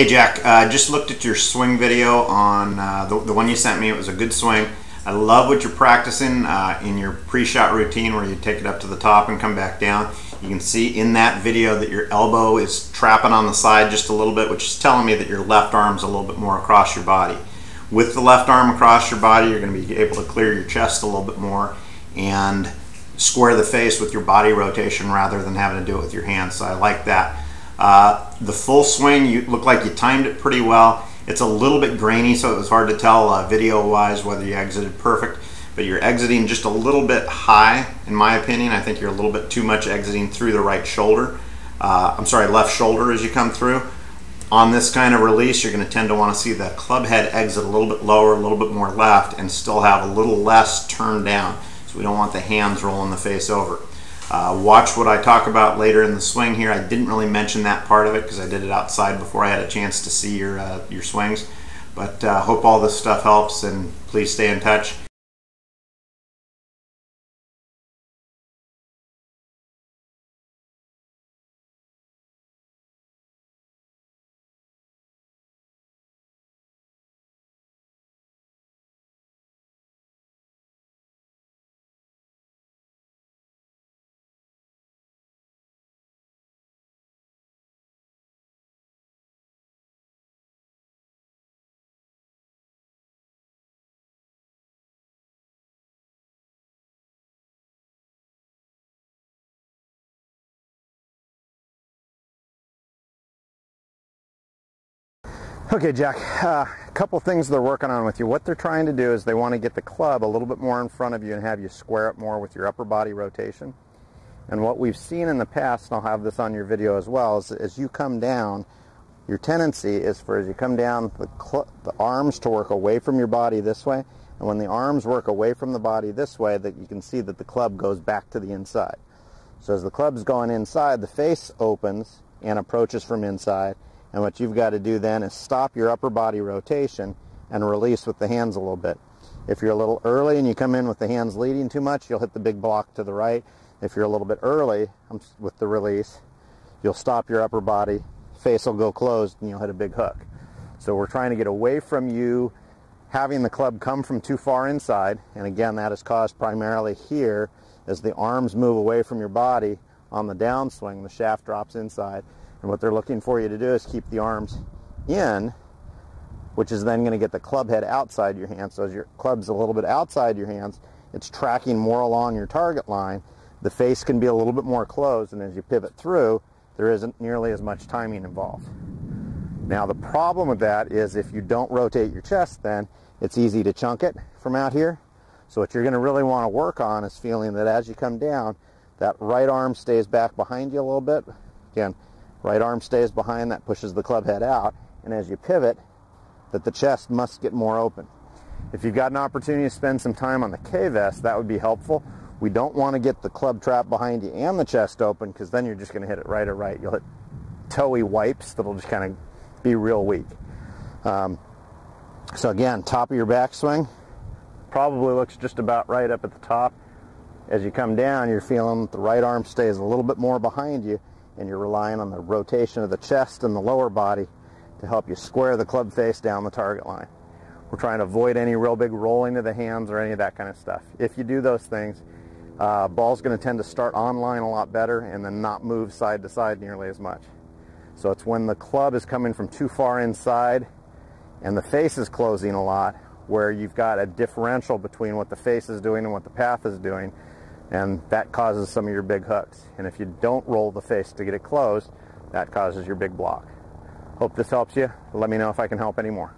Hey Jack, just looked at your swing video on the one you sent me. It was a good swing. I love what you're practicing in your pre-shot routine where you take it up to the top and come back down. You can see in that video that your elbow is trapping on the side just a little bit, which is telling me that your left arm's a little bit more across your body. With the left arm across your body, you're going to be able to clear your chest a little bit more and square the face with your body rotation rather than having to do it with your hands. So I like that. The full swing, you look like you timed it pretty well. It's a little bit grainy, so it was hard to tell video-wise whether you exited perfect, but you're exiting just a little bit high, in my opinion. I think you're a little bit too much exiting through the right shoulder. Left shoulder as you come through. On this kind of release, you're going to tend to want to see the club head exit a little bit lower, a little bit more left, and still have a little less turned down. So we don't want the hands rolling the face over. Watch what I talk about later in the swing here. I didn't really mention that part of it because I did it outside before I had a chance to see your swings. But hope all this stuff helps, and please stay in touch. Okay, Jack, a couple things they're working on with you. What they're trying to do is they want to get the club a little bit more in front of you and have you square it more with your upper body rotation. And what we've seen in the past, and I'll have this on your video as well, is as you come down, your tendency is for as you come down, the arms to work away from your body this way. And when the arms work away from the body this way, that you can see that the club goes back to the inside. So as the club's going inside, the face opens and approaches from inside. And what you've got to do then is stop your upper body rotation and release with the hands a little bit. If you're a little early and you come in with the hands leading too much, you'll hit the big block to the right. If you're a little bit early with the release, you'll stop your upper body, face will go closed, and you'll hit a big hook. So we're trying to get away from you having the club come from too far inside. And again, that is caused primarily here as the arms move away from your body on the downswing, the shaft drops inside. And what they're looking for you to do is keep the arms in, which is then going to get the club head outside your hands. So as your club's a little bit outside your hands, it's tracking more along your target line. The face can be a little bit more closed, and as you pivot through, there isn't nearly as much timing involved. Now the problem with that is if you don't rotate your chest, then it's easy to chunk it from out here. So what you're going to really want to work on is feeling that as you come down, that right arm stays back behind you a little bit. Again, right arm stays behind, that pushes the club head out, and as you pivot, that the chest must get more open. If you've got an opportunity to spend some time on the K-vest, that would be helpful. We don't want to get the club trap behind you and the chest open, because then you're just going to hit it right or right. You'll hit toey wipes that'll just kind of be real weak. So again, top of your backswing probably looks just about right up at the top. As you come down, you're feeling that the right arm stays a little bit more behind you, and you're relying on the rotation of the chest and the lower body to help you square the club face down the target line. We're trying to avoid any real big rolling of the hands or any of that kind of stuff. If you do those things, ball's going to tend to start online a lot better and then not move side to side nearly as much. So it's when the club is coming from too far inside and the face is closing a lot, where you've got a differential between what the face is doing and what the path is doing, and that causes some of your big hooks. And if you don't roll the face to get it closed, that causes your big block. Hope this helps you. Let me know if I can help any more.